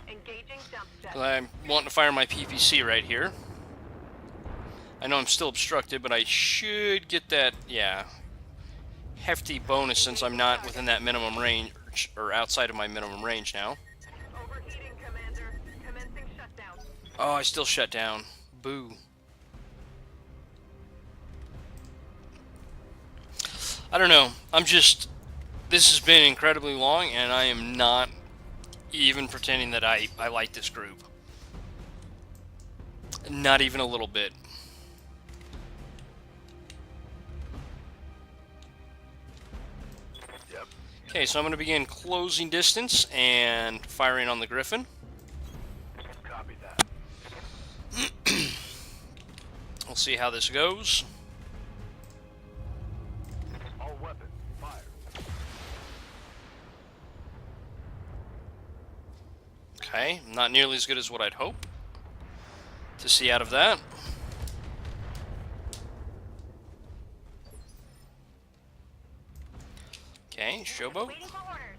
Engaging jump jet. I'm wanting to fire my PPC right here. I know I'm still obstructed, but I should get that, yeah, hefty bonus since I'm not within that minimum range, or outside of my minimum range now. Overheating, Commander. Commencing shutdown. Oh, I still shut down. Boo. I don't know. This has been incredibly long, and I am not even pretending that I like this group. Not even a little bit. Yep. Okay, so I'm going to begin closing distance and firing on the Griffin. Copy that. We'll see how this goes. All weapons, fire. Okay, not nearly as good as what I'd hope to see out of that. Okay, showboat. Waiting for orders.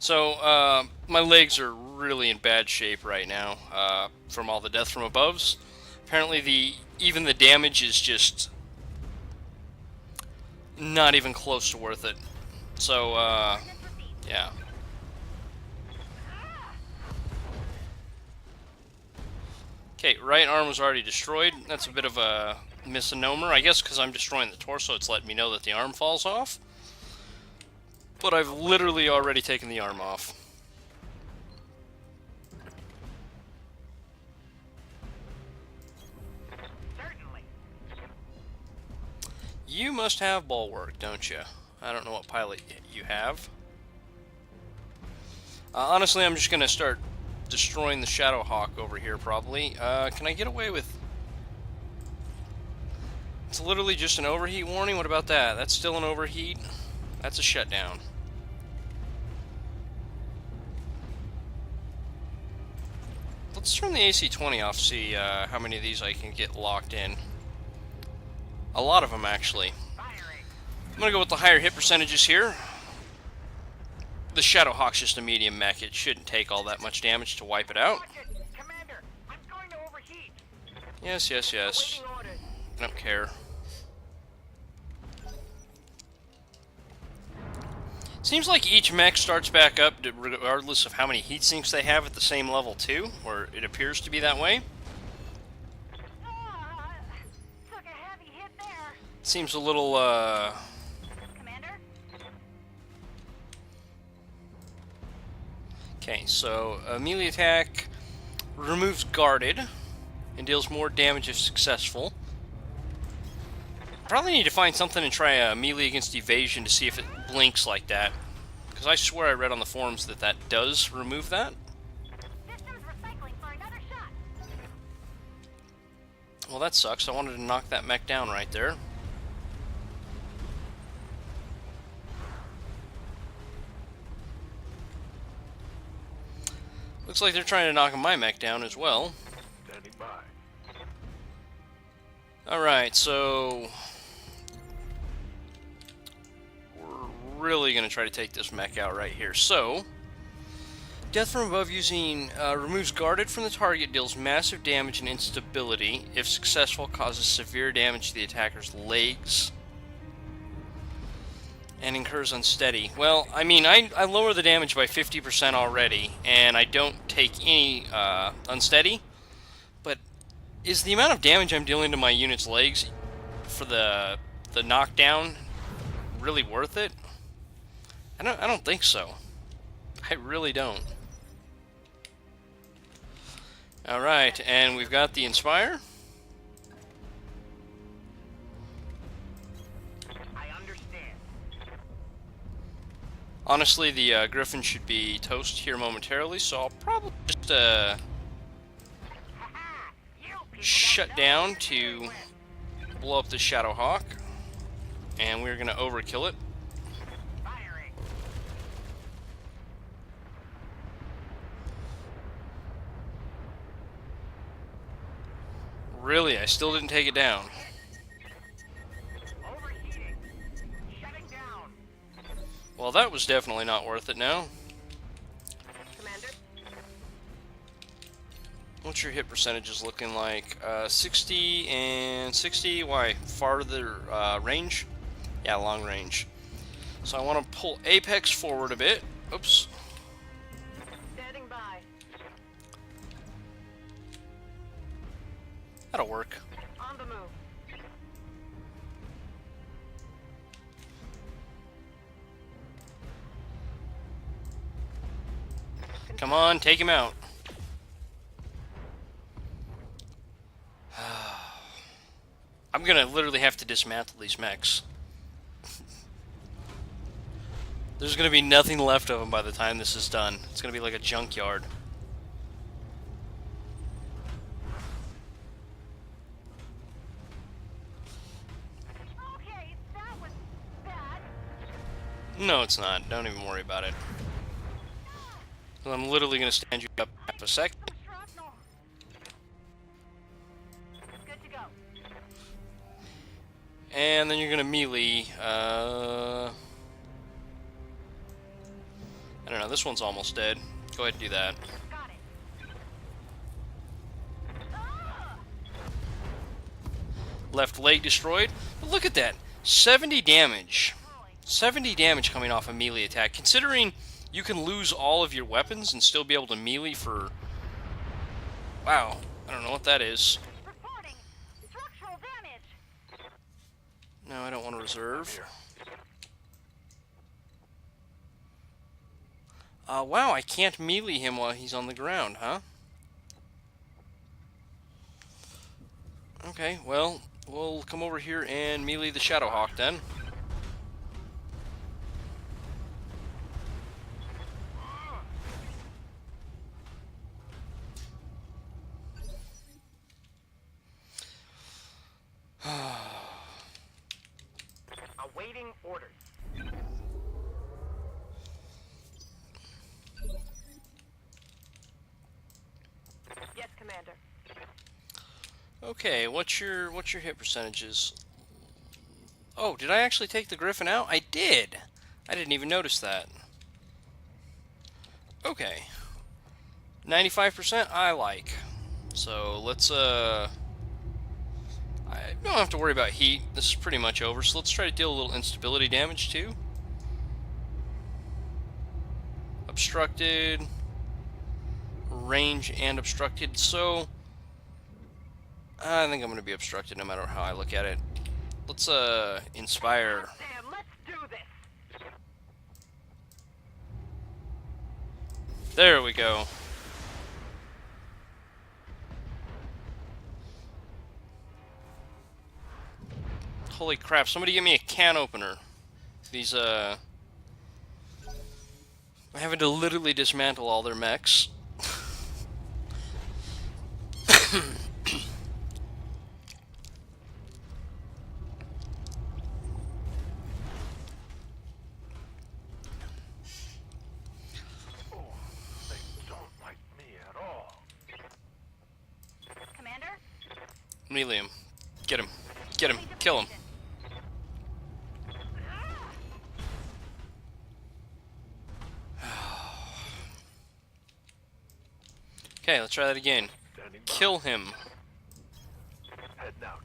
So, my legs are really in bad shape right now, from all the death from aboves. Apparently even the damage is just not even close to worth it. So, yeah. Okay, right arm was already destroyed. That's a bit of a misnomer. I guess because I'm destroying the torso, it's letting me know that the arm falls off. But I've literally already taken the arm off. Certainly. You must have bulwark, don't you? I don't know what pilot you have. Honestly, I'm just going to start destroying the Shadow Hawk over here, probably. Can I get away with... It's literally just an overheat warning? What about that? That's still an overheat? That's a shutdown. Let's turn the AC-20 off, see how many of these I can get locked in. A lot of them, actually. Firing. I'm going to go with the higher hit percentages here. The Shadow Hawk's just a medium mech. It shouldn't take all that much damage to wipe it out. Watch it. Commander, I'm going to overheat. Yes, yes, yes. Waiting orders. I don't care. Seems like each mech starts back up regardless of how many heat sinks they have at the same level too, or it appears to be that way. Took a heavy hit there. Seems a little, Commander? Okay, so melee attack removes guarded and deals more damage if successful. Probably need to find something and try a melee against evasion to see if it blinks like that. Because I swear I read on the forums that that does remove that. Systems recycling for another shot. Well, that sucks. I wanted to knock that mech down right there. Looks like they're trying to knock my mech down as well. Standing by. Alright, so... we're really going to try to take this mech out right here. So, death from above using removes guarded from the target, deals massive damage and instability. If successful, causes severe damage to the attacker's legs. And incurs unsteady. Well, I mean, I lower the damage by 50% already, and I don't take any unsteady. But is the amount of damage I'm dealing to my unit's legs for the knockdown really worth it? I don't think so. I really don't. Alright, and we've got the Inspire. I understand. Honestly, the Griffin should be toast here momentarily, so I'll probably just Haha, you people shut don't know down what to you're doing. blow up the Shadow Hawk. And we're going to overkill it. Firing. Really, I still didn't take it down. Overheating. Shutting down. Well, that was definitely not worth it now. Commander. What's your hit percentages looking like? 60 and 60. Why? Farther range? Yeah, long range. So I want to pull Apex forward a bit. Oops. Standing by. That'll work. On the move. Come on, take him out. I'm gonna literally have to dismantle these mechs. There's gonna be nothing left of them by the time this is done. It's gonna be like a junkyard. Okay, that was bad. No, it's not. Don't even worry about it. I'm literally gonna stand you up half a second. Shrapnel. Good to go. And then you're gonna melee. I don't know, this one's almost dead. Go ahead and do that. Got it. Left leg destroyed. But look at that. 70 damage. 70 damage coming off a melee attack. Considering you can lose all of your weapons and still be able to melee for... Wow. I don't know what that is. Reporting structural damage. No, I don't want to reserve. Here. Wow, I can't melee him while he's on the ground, huh? Okay, well, we'll come over here and melee the Shadowhawk then. Awaiting orders. Yes, Commander. Okay, what's your hit percentages? Oh, did I actually take the Griffin out? I did. I didn't even notice that. Okay. 95% I like. So let's I don't have to worry about heat. This is pretty much over. So let's try to deal a little instability damage too. Obstructed, range and obstructed. So I think I'm going to be obstructed no matter how I look at it. Let's inspire. Damn, let's do this. There we go. Holy crap, somebody give me a can opener. These I'm having to literally dismantle all their mechs. Oh, they don't like me at all. Commander? Melee him. Get him. Get him. Kill him. Okay, let's try that again. Standing by. Kill him. Heading out.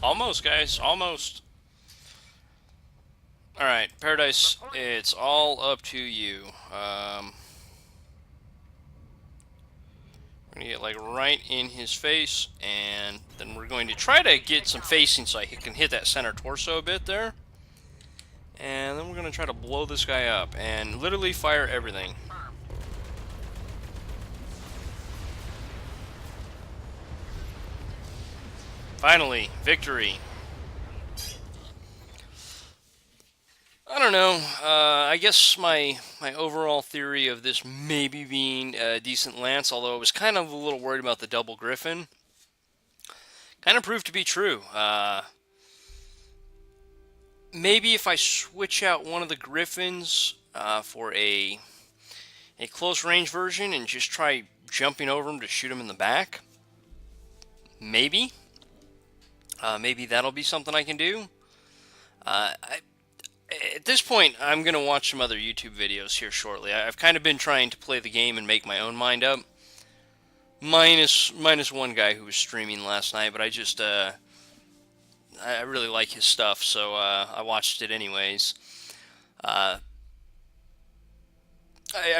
Almost, guys. Almost. Alright, Paradise, it's all up to you. We're going to get like right in his face, and then we're going to try to get some facing so he can hit that center torso a bit there. And then we're going to try to blow this guy up and literally fire everything. Finally, victory. I don't know. I guess my overall theory of this maybe being a decent lance, although I was kind of a little worried about the double griffin, kind of proved to be true. Maybe if I switch out one of the griffins for a close range version and just try jumping over him to shoot him in the back, maybe. Maybe that'll be something I can do. At this point, I'm going to watch some other YouTube videos here shortly. I've kind of been trying to play the game and make my own mind up. Minus one guy who was streaming last night, but I really like his stuff, so I watched it anyways. I've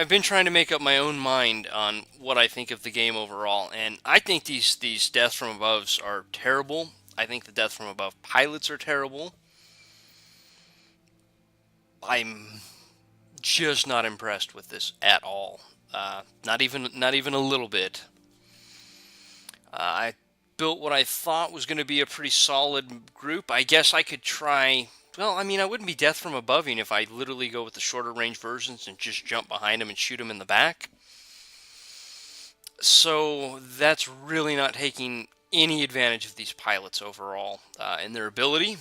been trying to make up my own mind on what I think of the game overall, and I think these deaths from aboves are terrible. I think the death from above pilots are terrible. I'm just not impressed with this at all. Not even a little bit. I built what I thought was going to be a pretty solid group. I guess I could try. Well, I mean, I wouldn't be death from aboving if I literally go with the shorter range versions and just jump behind them and shoot them in the back. So that's really not taking any advantage of these pilots overall in their ability.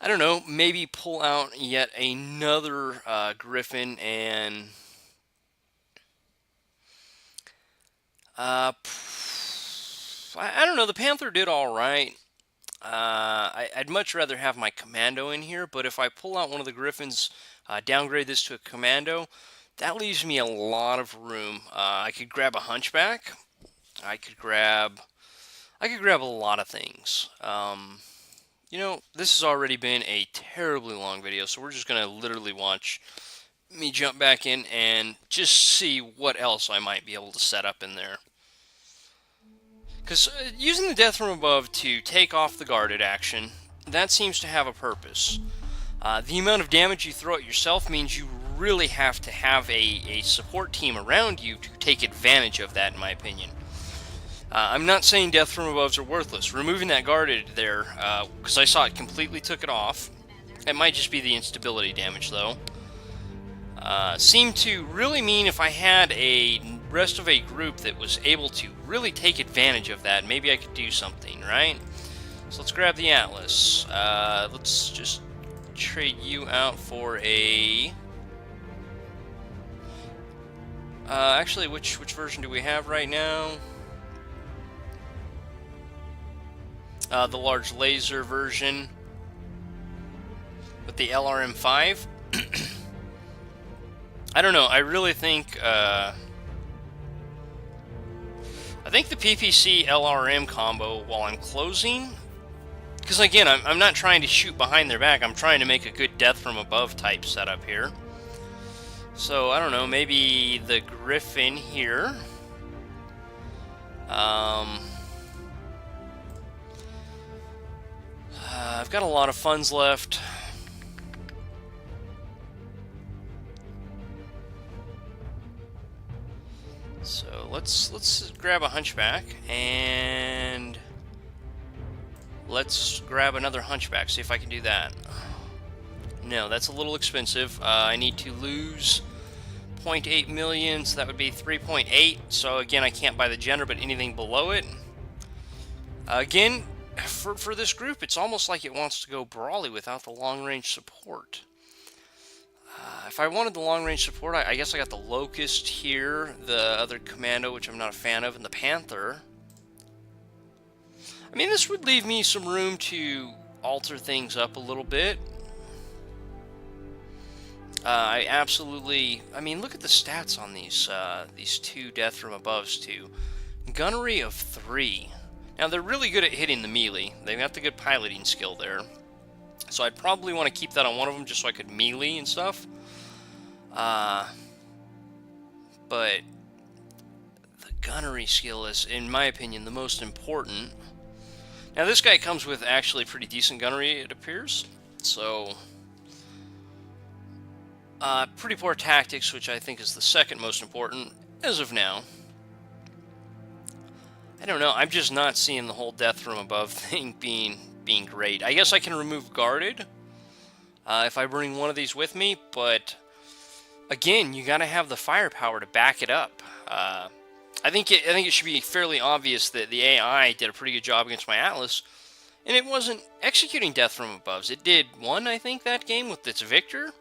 I don't know, maybe pull out yet another Griffin and I don't know, the Panther did all right. I'd much rather have my Commando in here, but if I pull out one of the Griffins, downgrade this to a Commando, that leaves me a lot of room. I could grab a Hunchback. I could grab a lot of things. You know, this has already been a terribly long video, so we're just going to literally watch me jump back in and just see what else I might be able to set up in there. Because using the death from above to take off the guarded action, that seems to have a purpose. The amount of damage you throw at yourself means you really have to have a support team around you to take advantage of that, in my opinion. I'm not saying death from aboves are worthless. Removing that guarded there, because I saw it completely took it off. It might just be the instability damage, though. Seemed to really mean if I had a rest of a group that was able to really take advantage of that, maybe I could do something, right? So let's grab the Atlas. Let's just trade you out for a... actually, which version do we have right now? The large laser version with the LRM-5. I don't know. I really think I think the PPC LRM combo while I'm closing, because again, I'm not trying to shoot behind their back. I'm trying to make a good death from above type setup here. So I don't know. Maybe the Griffin here. I've got a lot of funds left. So let's grab a Hunchback and let's grab another Hunchback. See if I can do that. No, that's a little expensive. I need to lose 0.8 million, so that would be 3.8. So again, I can't buy the Jenner, but anything below it. Again, for this group, it's almost like it wants to go brawly without the long-range support. If I wanted the long-range support, I guess I got the Locust here, the other Commando, which I'm not a fan of, and the Panther. I mean, this would leave me some room to alter things up a little bit. I absolutely... I mean, look at the stats on these two Death from Aboves too. Gunnery of 3. Now, they're really good at hitting the melee. They've got the good piloting skill there. So I'd probably want to keep that on one of them just so I could melee and stuff. But the gunnery skill is, in my opinion, the most important. Now, this guy comes with actually pretty decent gunnery, it appears. So, pretty poor tactics, which I think is the second most important as of now. I don't know, I'm just not seeing the whole death from above thing being great. I guess I can remove guarded if I bring one of these with me, but again, you gotta have the firepower to back it up. I think it should be fairly obvious that the AI did a pretty good job against my Atlas, and it wasn't executing death from aboves. It did one, I think, that game with its Victor.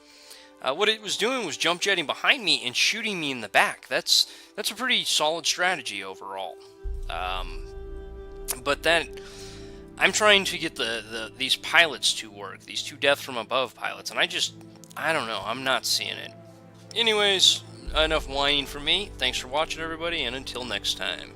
What it was doing was jump jetting behind me and shooting me in the back. That's a pretty solid strategy overall. But that, I'm trying to get these pilots to work, these 2 death from above pilots, and I don't know, I'm not seeing it. Anyways, enough whining for me. Thanks for watching, everybody, and until next time.